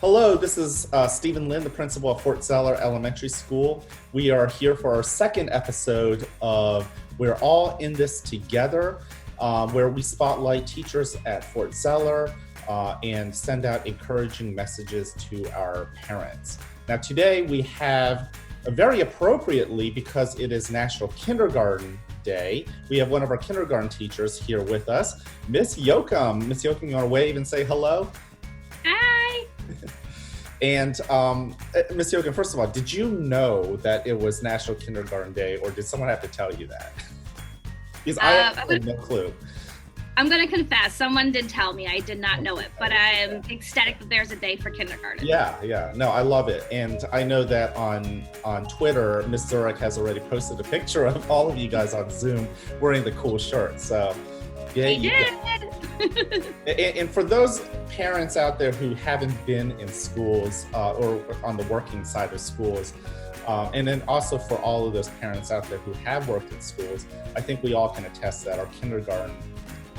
Hello, this is Stephen Lynn, the principal of Fort Zeller Elementary School. We are here for our second episode of We're All in This Together, where we spotlight teachers at Fort Zeller and send out encouraging messages to our parents. Now today we have, very appropriately because it is National Kindergarten Day, we have one of our kindergarten teachers here with us, Miss Yocum. Miss Yocum, you want to wave and say hello? Hi. And Miss Yocum, first of all, did you know that it was National Kindergarten Day, or did someone have to tell you that? Because I have no clue. I'm going to confess, someone did tell me. I did not know it, but I'm ecstatic that there's a day for kindergarten. Yeah. No, I love it. And I know that on Twitter, Miss Zurich has already posted a picture of all of you guys on Zoom wearing the cool shirt. So, yeah. I did. And for those parents out there who haven't been in schools or on the working side of schools, and then also for all of those parents out there who have worked in schools, I think we all can attest that our kindergarten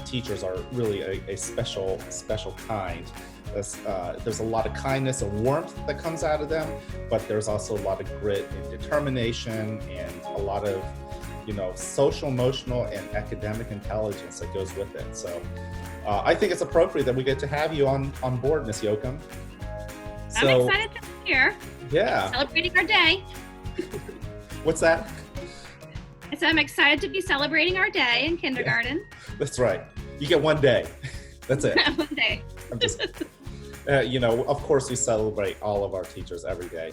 teachers are really a special kind. There's a lot of kindness and warmth that comes out of them, but there's also a lot of grit and determination and a lot of social, emotional, and academic intelligence that goes with it. So I think it's appropriate that we get to have you on board, Miss Yocum. I'm excited to be here. Yeah. Celebrating our day. What's that? I said I'm excited to be celebrating our day in kindergarten. That's right. You get one day. That's it. One day. I'm just, of course we celebrate all of our teachers every day.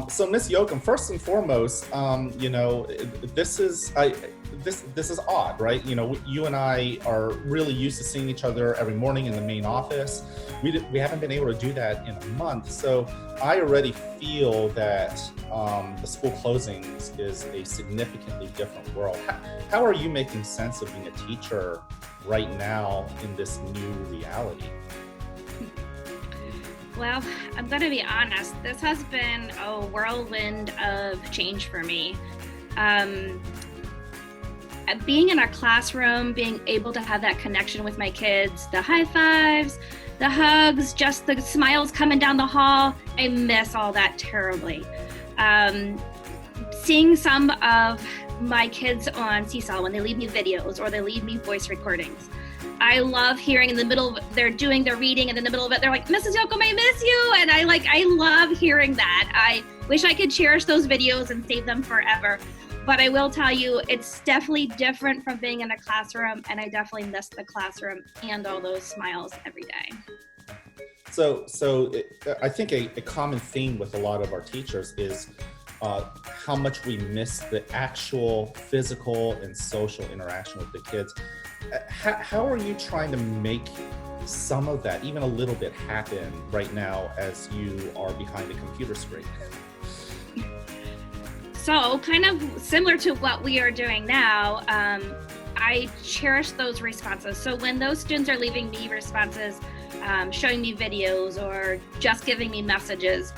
So Miss Yocum, first and foremost, this is odd, right? You and I are really used to seeing each other every morning in the main office. We haven't been able to do that in a month. So I already feel that the school closings is a significantly different world. How are you making sense of being a teacher right now in this new reality? Well, I'm going to be honest. This has been a whirlwind of change for me. Being in our classroom, being able to have that connection with my kids, the high fives, the hugs, just the smiles coming down the hall, I miss all that terribly. Seeing some of my kids on Seesaw when they leave me videos or they leave me voice recordings, I love hearing in the middle of they're doing their reading and in the middle of it they're like, Mrs. Yocum, I miss you. And I love hearing that. I wish I could cherish those videos and save them forever. But I will tell you, it's definitely different from being in a classroom, and I definitely miss the classroom and all those smiles every day. So I think a common theme with a lot of our teachers is how much we miss the actual physical and social interaction with the kids. How are you trying to make some of that, even a little bit, happen right now as you are behind a computer screen? So kind of similar to what we are doing now, I cherish those responses. So when those students are leaving me responses, showing me videos or just giving me messages,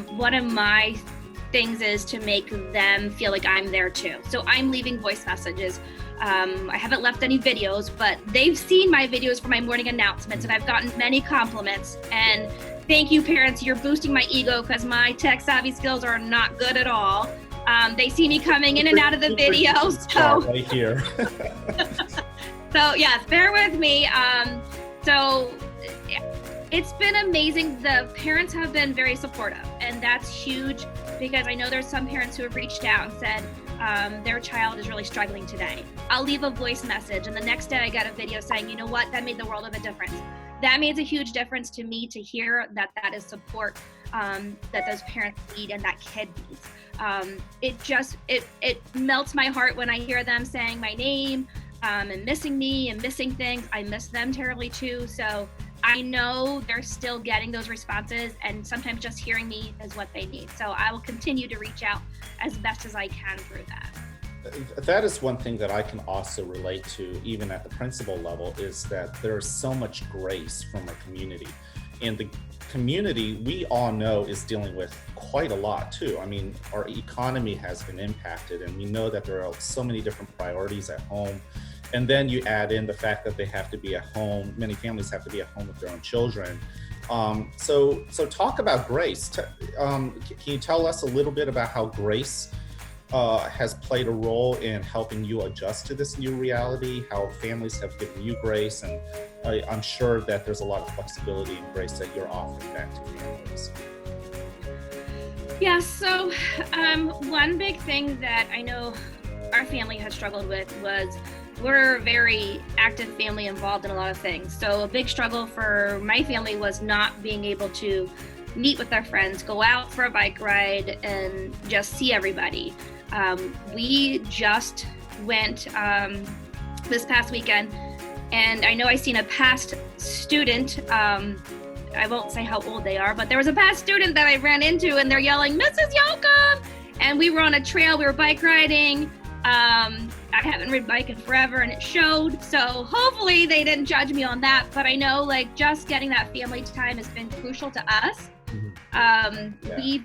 one of my things is to make them feel like I'm there too. So I'm leaving voice messages. I haven't left any videos, but they've seen my videos for my morning announcements, and I've gotten many compliments. And thank you, parents. You're boosting my ego because my tech savvy skills are not good at all. They see me coming in and out of the video. So right here. So yes, bear with me. So it's been amazing. The parents have been very supportive, and that's huge because I know there's some parents who have reached out and said their child is really struggling today. I'll leave a voice message, and the next day I got a video saying, you know what, that made the world of a difference. That makes a huge difference to me to hear that is support that those parents need and that kid needs. It melts my heart when I hear them saying my name and missing me and missing things. I miss them terribly too. So I know they're still getting those responses, and sometimes just hearing me is what they need. So I will continue to reach out as best as I can through that. That is one thing that I can also relate to, even at the principal level, is that there's so much grace from our community. And the community, we all know, is dealing with quite a lot too. I mean, our economy has been impacted, and we know that there are so many different priorities at home. And then you add in the fact that they have to be at home, many families have to be at home with their own children. So talk about Grace. Can you tell us a little bit about how Grace has played a role in helping you adjust to this new reality, how families have given you grace, and I'm sure that there's a lot of flexibility and grace that you're offering back to families. Yeah, so one big thing that I know our family has struggled with was we're a very active family involved in a lot of things. So a big struggle for my family was not being able to meet with our friends, go out for a bike ride, and just see everybody. We just went this past weekend, and I know I seen a past student. I won't say how old they are, but there was a past student that I ran into, and they're yelling, "Mrs. Yocum!" And we were on a trail, we were bike riding. I haven't ridden bike in forever, and it showed. So hopefully they didn't judge me on that. But I know, like, just getting that family time has been crucial to us. We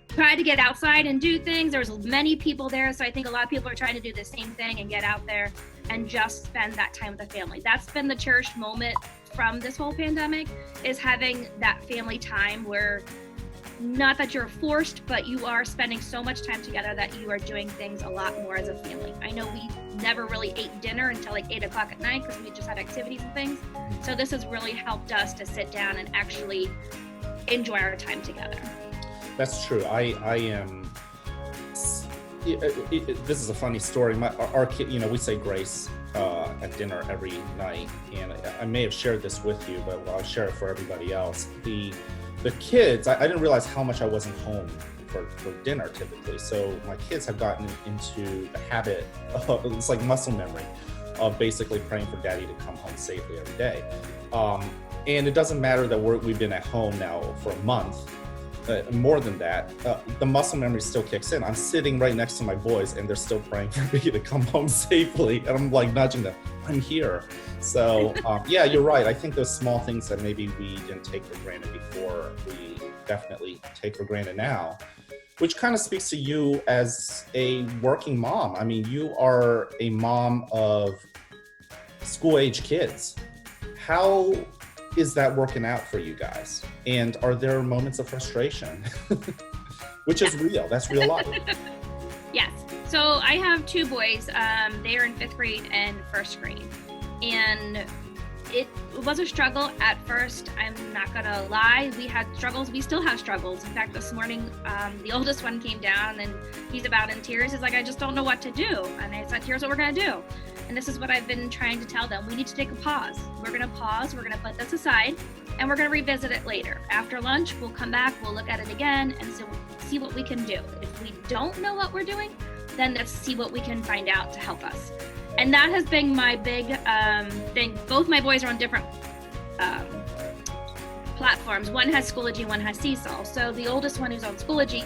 tried to get outside and do things. There was many people there, so I think a lot of people are trying to do the same thing and get out there and just spend that time with the family. That's been the cherished moment from this whole pandemic, is having that family time where not that you're forced, but you are spending so much time together that you are doing things a lot more as a family. I know we never really ate dinner until like 8 o'clock at night because we just had activities and things. So this has really helped us to sit down and actually enjoy our time together. That's true. I am. This is a funny story. Our kid, we say grace at dinner every night, and I may have shared this with you, but I'll share it for everybody else. The kids, I didn't realize how much I wasn't home for dinner typically. So my kids have gotten into the habit of, it's like muscle memory, of basically praying for daddy to come home safely every day. And it doesn't matter that we've been at home now for a month. More than that, the muscle memory still kicks in. I'm sitting right next to my boys, and they're still praying for me to come home safely. And I'm like nudging them, I'm here. So yeah, you're right. I think those small things that maybe we didn't take for granted before, we definitely take for granted now, which kind of speaks to you as a working mom. I mean, you are a mom of school-age kids. How is that working out for you guys? And are there moments of frustration? Which is real, that's real life. Yes, so I have two boys. They are in 5th grade and 1st grade. And it was a struggle at first, I'm not gonna lie. We had struggles, we still have struggles. In fact, this morning, the oldest one came down and he's about in tears. He's like, I just don't know what to do. And I said, here's what we're gonna do. And this is what I've been trying to tell them. We need to take a pause. We're gonna pause, we're gonna put this aside, and we're gonna revisit it later. After lunch, we'll come back, we'll look at it again, and so see what we can do. If we don't know what we're doing, then let's see what we can find out to help us. And that has been my big thing. Both my boys are on different platforms. One has Schoology, one has Seesaw. So the oldest one who's on Schoology,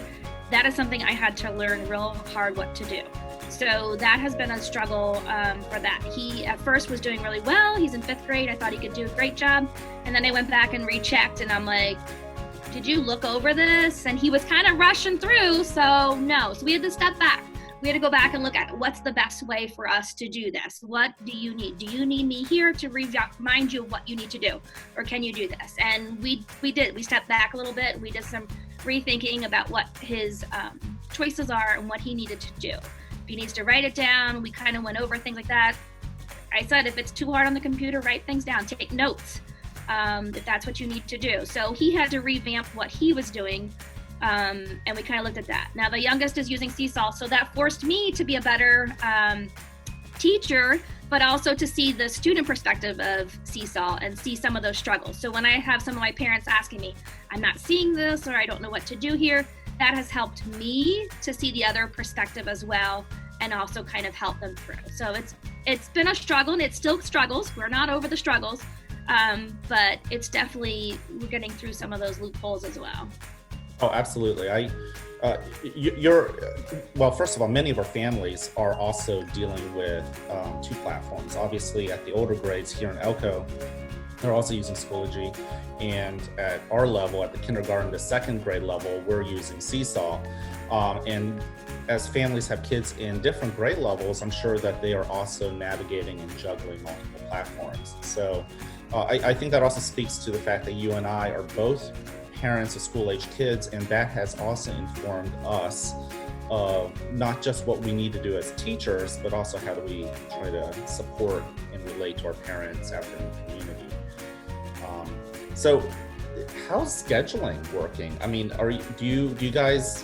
that is something I had to learn real hard what to do. So that has been a struggle for that. He at first was doing really well. He's in 5th grade. I thought he could do a great job. And then I went back and rechecked, and I'm like, did you look over this? And he was kind of rushing through, so no. So we had to step back. We had to go back and look at what's the best way for us to do this. What do you need? Do you need me here to remind you of what you need to do? Or can you do this? And we did. We stepped back a little bit. We did some rethinking about what his choices are and what he needed to do. If he needs to write it down, we kind of went over things like that. I said, if it's too hard on the computer, write things down, take notes, if that's what you need to do. So he had to revamp what he was doing. And we kind of looked at that. Now the youngest is using Seesaw, so that forced me to be a better teacher, but also to see the student perspective of Seesaw and see some of those struggles. So when I have some of my parents asking me, I'm not seeing this, or I don't know what to do here, that has helped me to see the other perspective as well, and also kind of help them through. So it's been a struggle, and it still struggles. We're not over the struggles, but it's definitely, we're getting through some of those loopholes as well. Oh, absolutely. Well, first of all, many of our families are also dealing with 2 platforms. Obviously, at the older grades here in Elko, they're also using Schoology. And at our level, at the kindergarten to 2nd grade level, we're using Seesaw. And as families have kids in different grade levels, I'm sure that they are also navigating and juggling multiple platforms. So I think that also speaks to the fact that you and I are both parents of school-age kids, and that has also informed us of not just what we need to do as teachers, but also how do we try to support and relate to our parents out there in the community. So how's scheduling working? I mean, do you guys,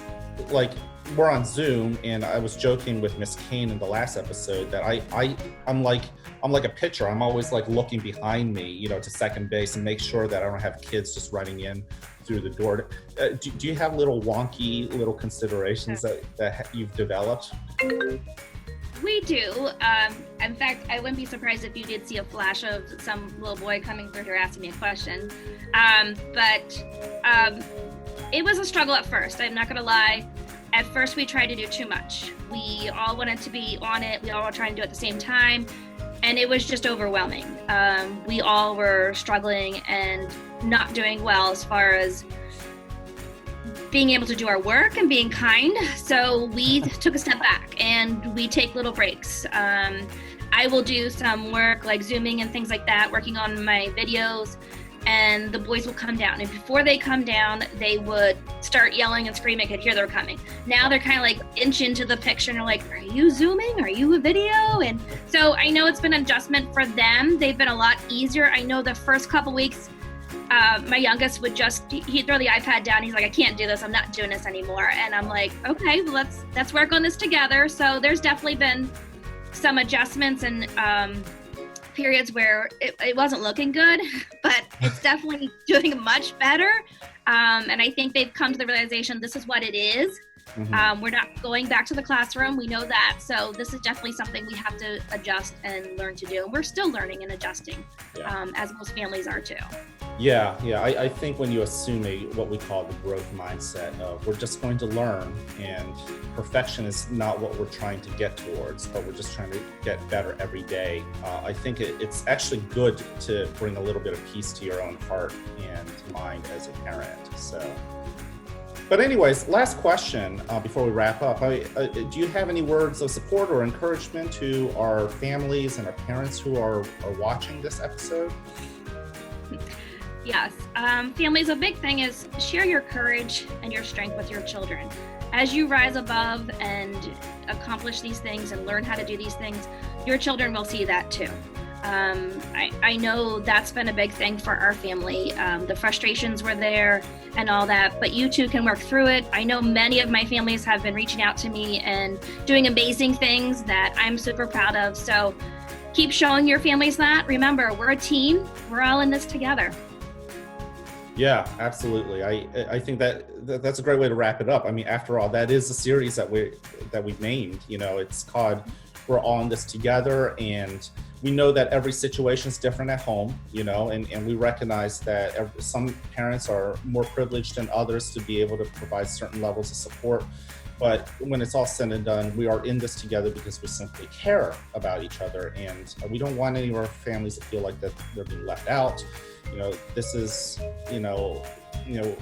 like, we're on Zoom, and I was joking with Miss Kane in the last episode that I'm like a pitcher. I'm always like looking behind me, to second base and make sure that I don't have kids just running in through the door. Do you have little wonky little considerations that you've developed? We do. In fact, I wouldn't be surprised if you did see a flash of some little boy coming through here asking me a question. But it was a struggle at first. I'm not going to lie. At first, we tried to do too much. We all wanted to be on it. We all were trying to do it at the same time. And it was just overwhelming. We all were struggling and not doing well as far as being able to do our work and being kind. So we took a step back and we take little breaks. I will do some work like Zooming and things like that, working on my videos, and the boys will come down. And before they come down, they would start yelling and screaming. I could hear they were coming. Now they're kind of like inch into the picture and they're like, are you Zooming? Are you a video? And so I know it's been an adjustment for them. They've been a lot easier. I know the first couple weeks, my youngest would he'd throw the iPad down. He's like, I can't do this. I'm not doing this anymore. And I'm like, okay, well, let's work on this together. So there's definitely been some adjustments and periods where it wasn't looking good, but it's definitely doing much better. And I think they've come to the realization this is what it is. Mm-hmm. We're not going back to the classroom. We know that. So this is definitely something we have to adjust and learn to do. And we're still learning and adjusting, as most families are too. Yeah. I think when you assume what we call the growth mindset of we're just going to learn, and perfection is not what we're trying to get towards, but we're just trying to get better every day. I think it's actually good to bring a little bit of peace to your own heart and mind as a parent. So. But anyways, last question before we wrap up. Do you have any words of support or encouragement to our families and our parents who are watching this episode? Yes. Families, a big thing is share your courage and your strength with your children. As you rise above and accomplish these things and learn how to do these things, your children will see that too. I know that's been a big thing for our family. The frustrations were there and all that, but you two can work through it. I know many of my families have been reaching out to me and doing amazing things that I'm super proud of. So keep showing your families that. Remember, we're a team. We're all in this together. Yeah, absolutely. I think that's a great way to wrap it up. I mean, after all, that is a series that we've named. It's called We're All in This Together, and we know that every situation is different at home, and we recognize that some parents are more privileged than others to be able to provide certain levels of support. But when it's all said and done, we are in this together because we simply care about each other, and we don't want any of our families to feel like that they're being left out. This is,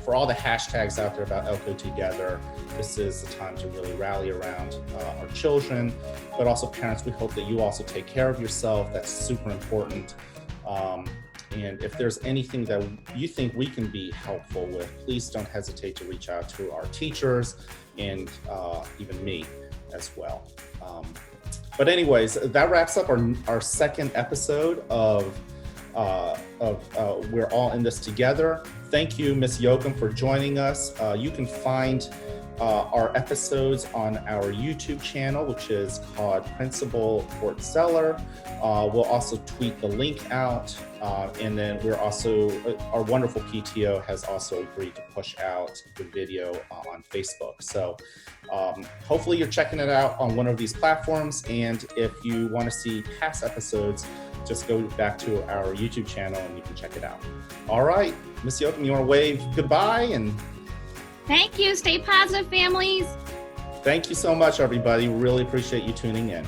for all the hashtags out there about Elko Together, this is the time to really rally around our children, but also parents, we hope that you also take care of yourself. That's super important. And if there's anything that you think we can be helpful with, please don't hesitate to reach out to our teachers and even me as well. But anyways, that wraps up our second episode of We're All in This Together. Thank you, Ms. Yocum, for joining us. You can find our episodes on our YouTube channel, which is called Principal Fort Zeller. We'll also tweet the link out. And then we're also, our wonderful PTO has also agreed to push out the video on Facebook. So hopefully you're checking it out on one of these platforms. And if you want to see past episodes, just go back to our YouTube channel and you can check it out. All right, Ms. Yocum, you want to wave goodbye? And thank you. Stay positive, families. Thank you so much, everybody. Really appreciate you tuning in.